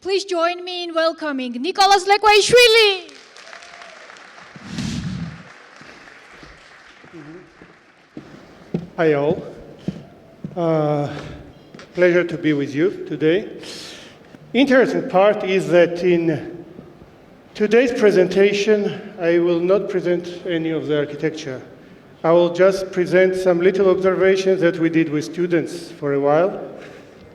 Please join me in welcoming Nikoloz Lekveishvili. Hi all. Pleasure to be with you today. Interesting part is that in today's presentation, I will not present any of the architecture. I will just present some little observations that we did with students for a while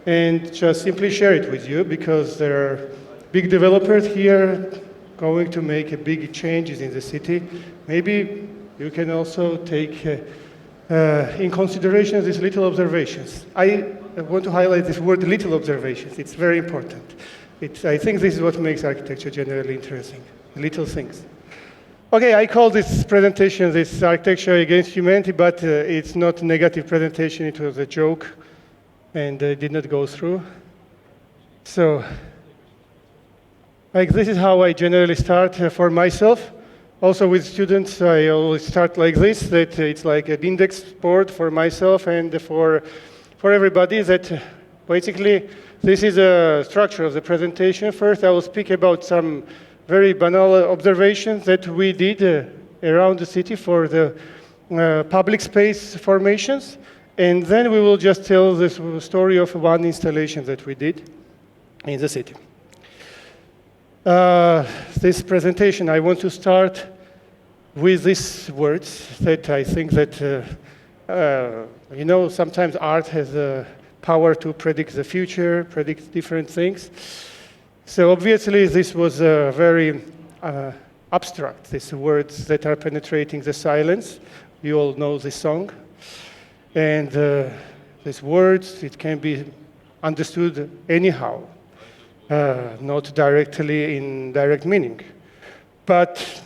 and just simply share it with you because there are big developers here going to make a big changes in the city. Maybe you can also take in consideration these little observations. I want to highlight this word little observations. It's very important. I think this is what makes architecture generally interesting, little things. Okay, I call this presentation this architecture against humanity, but it's not a negative presentation, it was a joke and it did not go through. So, like this is how I generally start for myself. Also with students, I always start like this, that it's like an index board for myself and for everybody, that basically this is a structure of the presentation. First, I will speak about some very banal observations that we did around the city for the public space formations. And then we will just tell this story of one installation that we did in the city. This presentation, I want to start with these words that I think that, you know, sometimes art has the power to predict the future, predict different things. So obviously this was very abstract, these words that are penetrating the silence. You all know this song. And these words, it can be understood anyhow, not directly in direct meaning. But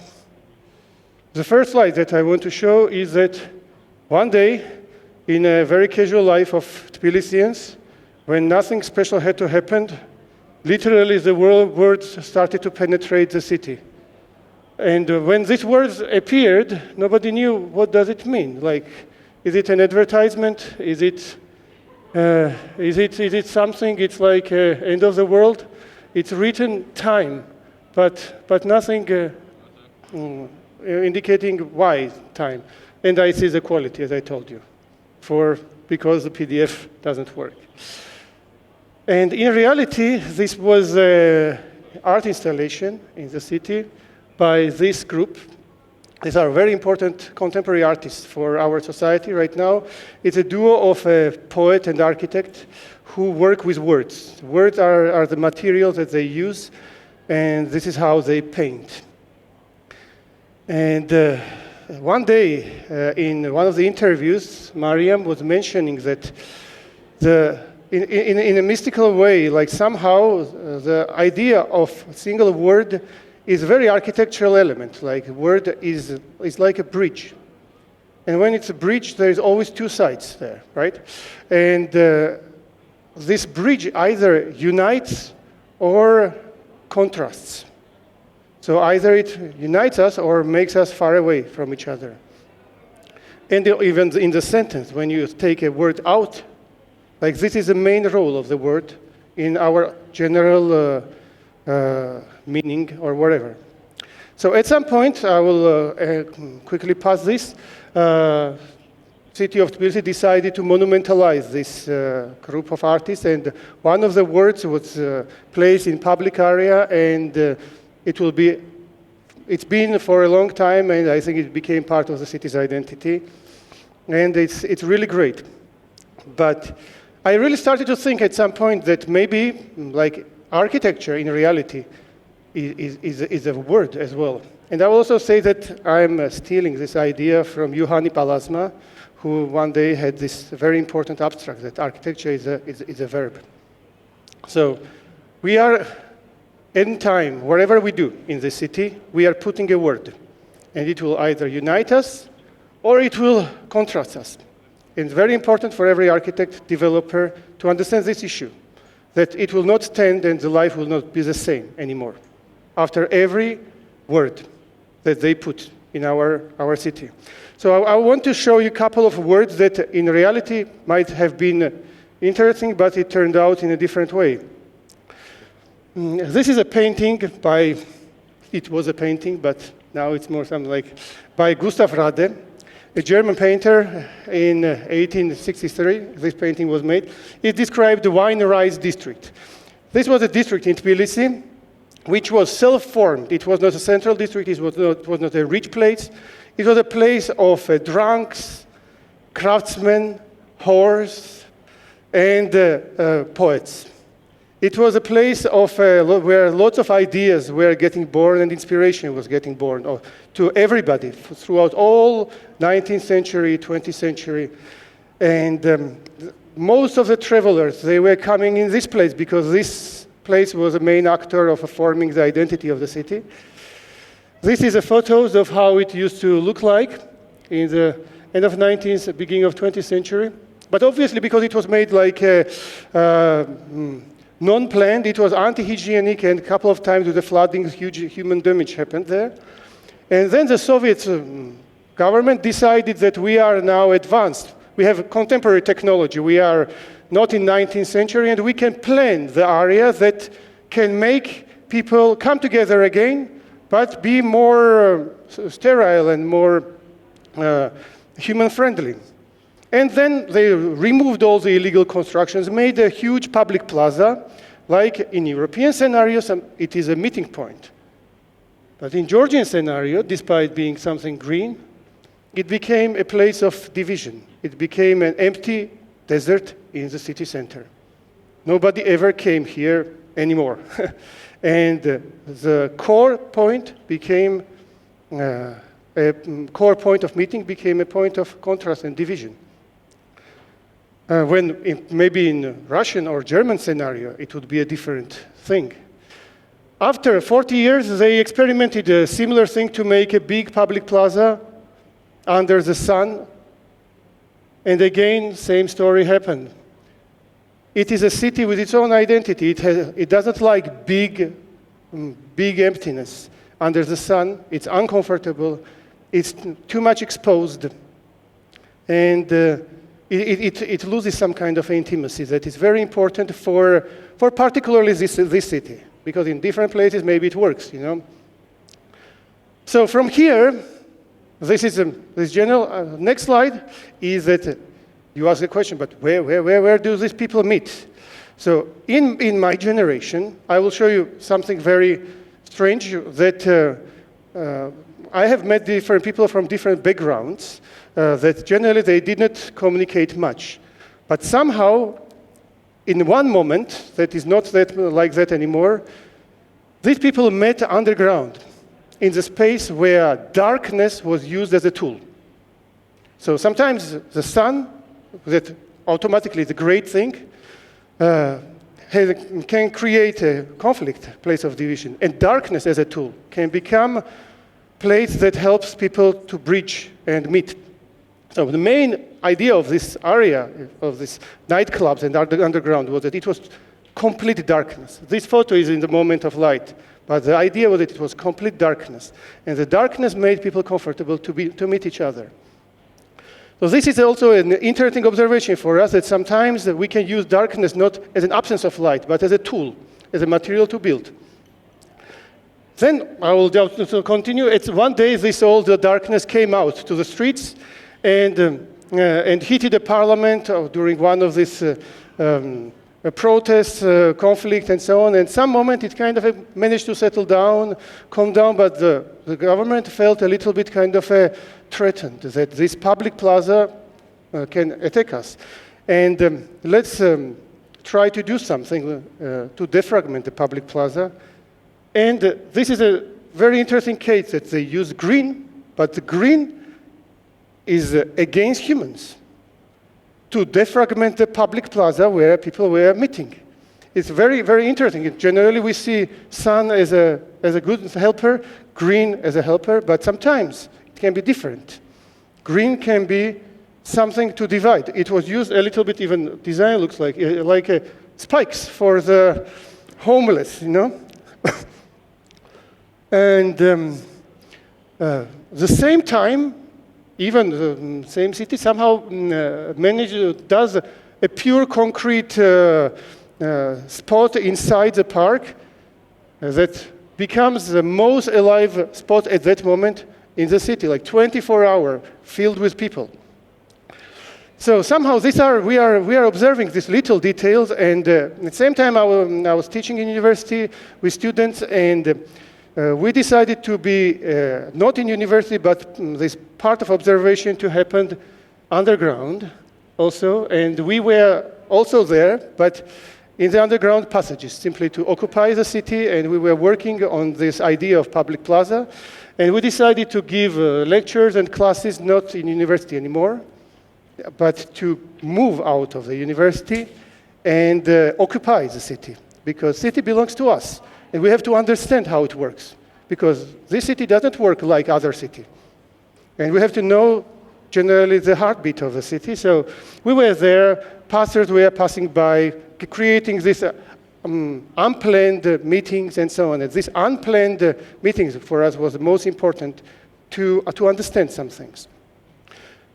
the first slide that I want to show is that one day, in a very casual life of Tbilisians, when nothing special had to happen, literally the words started to penetrate the city. And when these words appeared, nobody knew what does it mean. Like, is it an advertisement? Is it something? It's like end of the world. It's written time, but nothing indicating why time. And I see the quality, as I told you, because the PDF doesn't work. And in reality, this was an art installation in the city by this group. These are very important contemporary artists for our society right now. It's a duo of a poet and architect who work with words. Words are the material that they use, and this is how they paint. And one day, in one of the interviews, Mariam was mentioning that in a mystical way, like somehow the idea of a single word is a very architectural element. Like a word is like a bridge. And when it's a bridge, there's always two sides there, right? And this bridge either unites or contrasts. So either it unites us or makes us far away from each other. And even in the sentence, when you take a word out, like this is the main role of the word in our general meaning or whatever. So at some point, I will quickly pass this. City of Tbilisi decided to monumentalize this group of artists, and one of the words was placed in public area, and it's been for a long time, and I think it became part of the city's identity, and it's really great. But I really started to think at some point that maybe, like, architecture in reality is a word as well. And I will also say that I'm stealing this idea from Juhani Pallasmaa, who one day had this very important abstract that architecture is a verb. So we are, in time, whatever we do in the city, we are putting a word. And it will either unite us or it will contrast us. And it's very important for every architect, developer to understand this issue, that it will not stand and the life will not be the same anymore after every word that they put in our city. So I want to show you a couple of words that in reality might have been interesting, but it turned out in a different way. This is a painting by, it was a painting, but now it's more something like, by Gustav Rade, a German painter in 1863. This painting was made. It described the wine rice district. This was a district in Tbilisi, which was self-formed. It was not a central district. It was not a rich place. It was a place of drunks, craftsmen, whores, and poets. It was a place of where lots of ideas were getting born and inspiration was getting born to everybody throughout all 19th century, 20th century. And most of the travelers, they were coming in this place because this place was a main actor of forming the identity of the city. This is a photos of how it used to look like in the end of 19th, beginning of 20th century. But obviously, because it was made like non-planned, it was anti-hygienic, and a couple of times with the flooding, huge human damage happened there. And then the Soviet government decided that we are now advanced. We have contemporary technology. We are not in 19th century, and we can plan the area that can make people come together again, but be more sterile and more human-friendly. And then they removed all the illegal constructions, made a huge public plaza. Like in European scenarios, it is a meeting point. But in Georgian scenario, despite being something green, it became a place of division. It became an empty desert in the city center. Nobody ever came here anymore. And the core point became, a core point of meeting became a point of contrast and division. Maybe in Russian or German scenario, it would be a different thing. After 40 years, they experimented a similar thing to make a big public plaza under the sun. And again, same story happened. It is a city with its own identity. It doesn't like big emptiness under the sun. It's uncomfortable. It's too much exposed. And it loses some kind of intimacy that is very important for particularly this city, because in different places maybe it works, you know. So from here, this general. Next slide is that you ask the question, but where do these people meet? So in my generation, I will show you something very strange that I have met different people from different backgrounds. That generally they did not communicate much. But somehow, in one moment, that is not like that anymore, these people met underground in the space where darkness was used as a tool. So sometimes the sun, that automatically is a great thing, can create a conflict, place of division. And darkness as a tool can become a place that helps people to bridge and meet. So the main idea of this area, of these nightclubs and underground, was that it was complete darkness. This photo is in the moment of light, but the idea was that it was complete darkness. And the darkness made people comfortable to meet each other. So this is also an interesting observation for us, that sometimes we can use darkness not as an absence of light, but as a tool, as a material to build. Then I will just continue. One day, all the darkness came out to the streets, and heated the parliament during one of these protests, conflict, and so on. And some moment it kind of managed to settle down, calm down, but the government felt a little bit kind of threatened that this public plaza can attack us. And let's try to do something to defragment the public plaza. And this is a very interesting case that they use green, but the green is against humans to defragment the public plaza where people were meeting. It's very, very interesting. Generally, we see sun as a good helper, green as a helper, but sometimes it can be different. Green can be something to divide. It was used a little bit, even design looks like spikes for the homeless, you know? And the same time, even the same city somehow does a pure concrete spot inside the park that becomes the most alive spot at that moment in the city, like 24-hour, filled with people. So somehow we are observing these little details, and at the same time I was teaching in university with students, and we decided to be not in university, but this part of observation to happen underground also, and we were also there, but in the underground passages, simply to occupy the city, and we were working on this idea of public plaza, and we decided to give lectures and classes not in university anymore, but to move out of the university and occupy the city, because city belongs to us, and we have to understand how it works, because this city doesn't work like other city, and we have to know generally the heartbeat of the city. So we were there, passers were passing by, creating these unplanned meetings and so on. And these unplanned meetings for us was the most important to understand some things.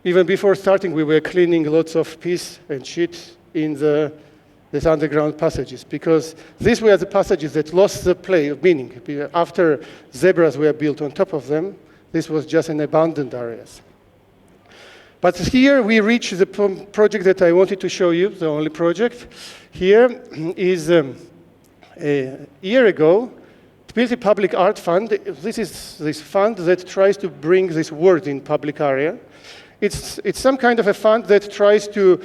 Even before starting, we were cleaning lots of piece and shit in these underground passages, because these were the passages that lost the play of meaning. After zebras were built on top of them, this was just an abandoned areas. But here we reach the project that I wanted to show you, the only project. Here is a year ago, Tbilisi Public Art Fund. This is this fund that tries to bring this word in public area. It's some kind of a fund that tries to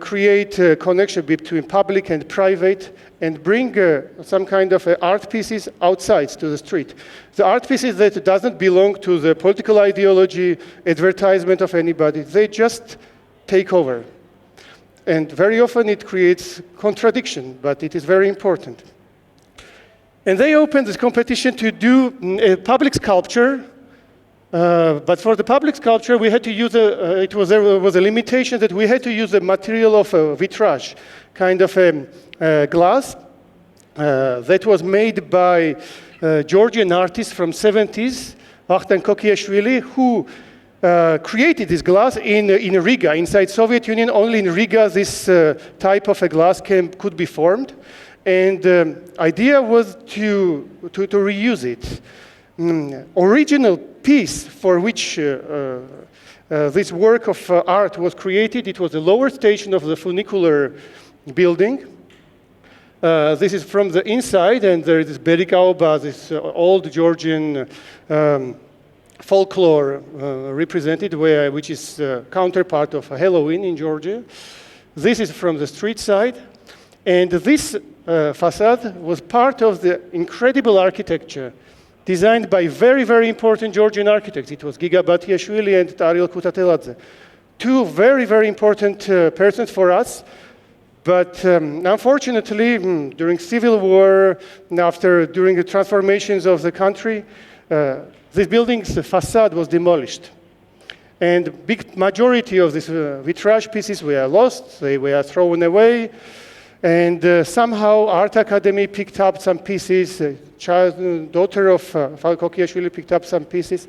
create a connection between public and private and bring some kind of art pieces outside to the street. The art pieces that doesn't belong to the political ideology, advertisement of anybody, they just take over. And very often it creates contradiction, but it is very important. And they opened this competition to do a public sculpture. But for the public sculpture, we had to use there was a limitation that we had to use the material of vitrage, kind of a glass that was made by Georgian artists from 70s, Vakhtang Kokyashvili, who created this glass in Riga. Inside Soviet Union, only in Riga this type of a glass could be formed. And the idea was to reuse it. Original piece for which this work of art was created, it was the lower station of the funicular building. This is from the inside, and there is this berikaoba, this old Georgian folklore represented, which is counterpart of Halloween in Georgia. This is from the street side, and this facade was part of the incredible architecture designed by very, very important Georgian architects. It was Giga Batiashvili and Ariel Kutateladze. Two very, very important persons for us. But unfortunately, during civil war, during the transformations of the country, this building's facade was demolished. And big majority of these vitrage pieces were lost, they were thrown away. And somehow Art Academy picked up some pieces, daughter of Kokyashvili picked up some pieces,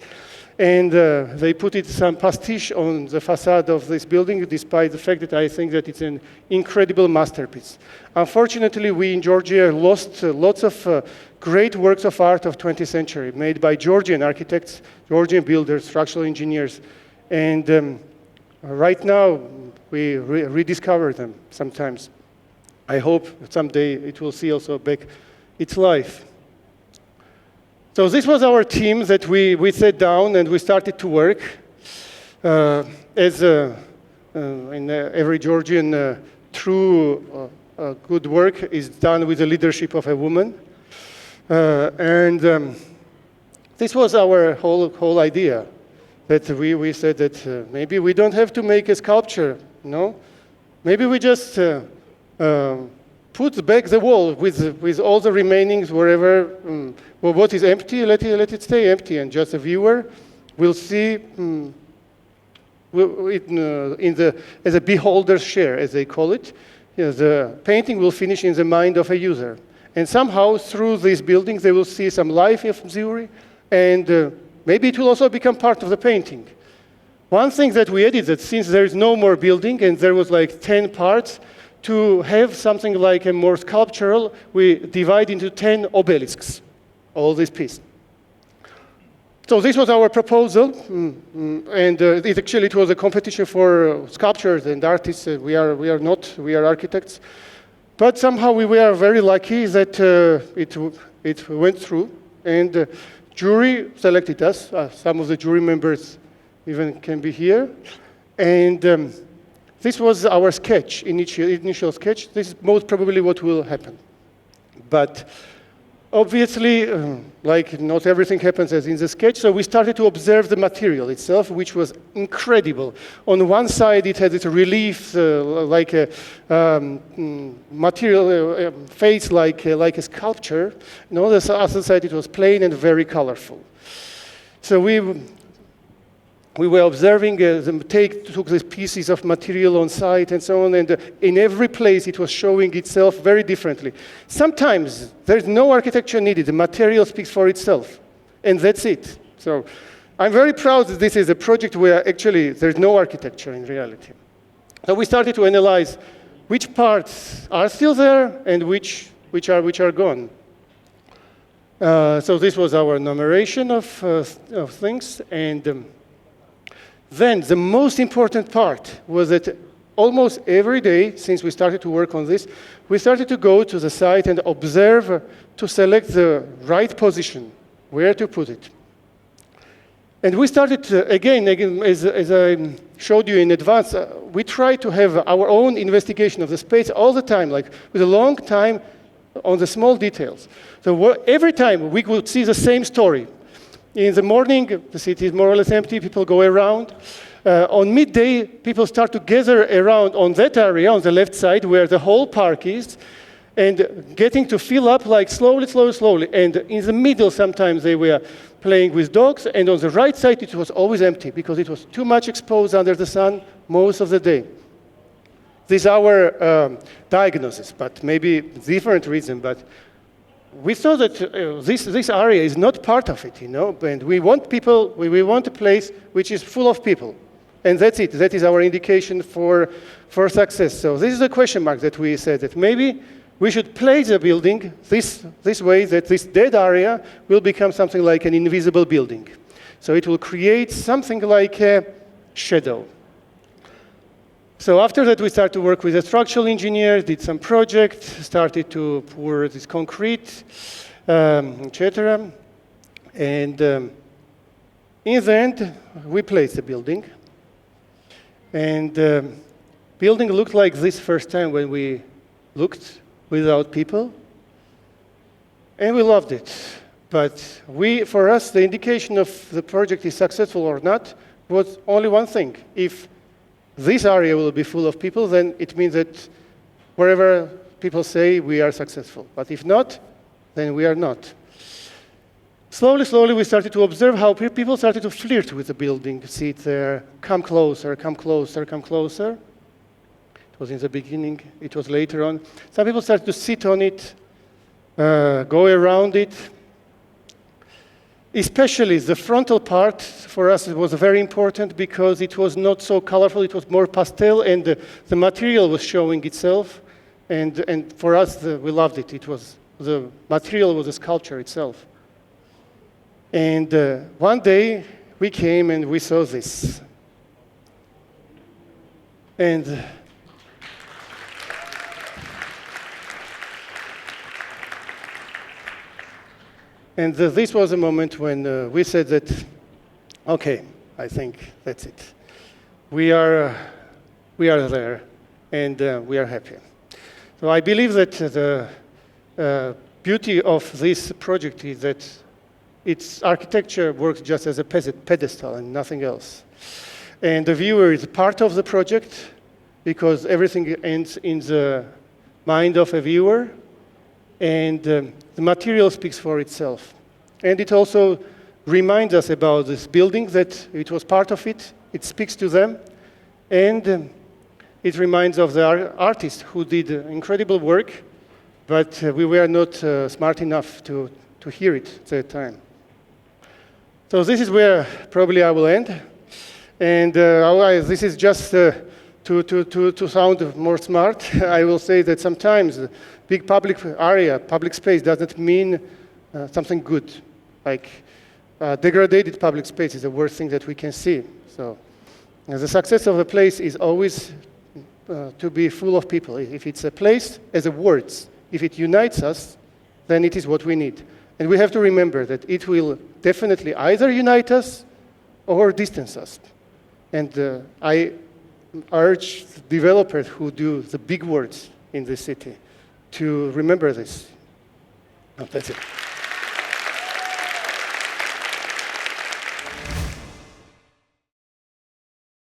and they put some pastiche on the facade of this building, despite the fact that I think that it's an incredible masterpiece. Unfortunately, we in Georgia lost lots of great works of art of 20th century, made by Georgian architects, Georgian builders, structural engineers, and right now we rediscover them sometimes. I hope someday it will see also back its life. So this was our team that we sat down and we started to work. As in every Georgian, true good work is done with the leadership of a woman. This was our whole idea, that we said that maybe we don't have to make a sculpture, no? Maybe we just put back the wall with all the remainings wherever, well, what is empty, let it stay empty, and just a viewer will see as a beholder's share, as they call it. The painting will finish in the mind of a user. And somehow, through these buildings, they will see some life of Zuri, and maybe it will also become part of the painting. One thing that we added, that since there is no more building, and there was like 10 parts, to have something like a more sculptural, we divide into 10 obelisks, all this piece. So this was our proposal, and it was a competition for sculptors and artists. We are architects. But somehow we were very lucky that it went through, and jury selected us. Some of the jury members even can be here. And this was our sketch, initial sketch. This is most probably what will happen. But obviously, like not everything happens as in the sketch, so we started to observe the material itself, which was incredible. On one side, it had its relief, like a material face, like a sculpture. And on the other side, it was plain and very colorful. So we were observing them took these pieces of material on site and so on, and in every place it was showing itself very differently. Sometimes there's no architecture needed, the material speaks for itself, and that's it. So I'm very proud that this is a project where actually there's no architecture in reality. So we started to analyze which parts are still there and which are gone. So this was our enumeration of things, and then the most important part was that almost every day, since we started to work on this, we started to go to the site and observe to select the right position, where to put it. And we started, again, as I showed you in advance, we tried to have our own investigation of the space all the time, like with a long time on the small details. So every time we would see the same story. In the morning, the city is more or less empty, people go around. On midday, people start to gather around on that area, on the left side, where the whole park is, and getting to fill up like slowly, slowly, slowly. And in the middle, sometimes they were playing with dogs, and on the right side, it was always empty, because it was too much exposed under the sun most of the day. This is our diagnosis, but maybe different reason, but we thought that this area is not part of it, and we want people, we want a place which is full of people. And that's it. That is our indication for success. So this is a question mark that we said that maybe we should place the building this way, that this dead area will become something like an invisible building. So it will create something like a shadow. So after that, we started to work with a structural engineer, did some project, started to pour this concrete, etc. And in the end, we placed the building. And building looked like this first time when we looked without people. And we loved it. But for us, the indication of the project is successful or not was only one thing. If this area will be full of people, then it means that wherever people say we are successful. But if not, then we are not. Slowly, slowly, we started to observe how people started to flirt with the building, sit there, come closer, come closer, come closer. It was in the beginning, it was later on. Some people started to sit on it, go around it. Especially the frontal part, for us, it was very important because it was not so colorful, it was more pastel, and the material was showing itself. And for us, we loved it. The material was a sculpture itself. And one day, we came and we saw this. And this was a moment when we said that, okay, I think that's it. We are there, and we are happy. So I believe that the beauty of this project is that its architecture works just as a pedestal and nothing else. And the viewer is part of the project because everything ends in the mind of a viewer, and the material speaks for itself. And it also reminds us about this building, that it was part of it, it speaks to them, and it reminds of the artist who did incredible work, but we were not smart enough to hear it at that time. So this is where probably I will end. And this is just to to sound more smart, I will say that sometimes big public area, public space doesn't mean something good. Like degraded public space is the worst thing that we can see. So the success of a place is always to be full of people. If it's a place, as a words, if it unites us, then it is what we need. And we have to remember that it will definitely either unite us or distance us. And I urge developers who do the big words in this city to remember this. That's it.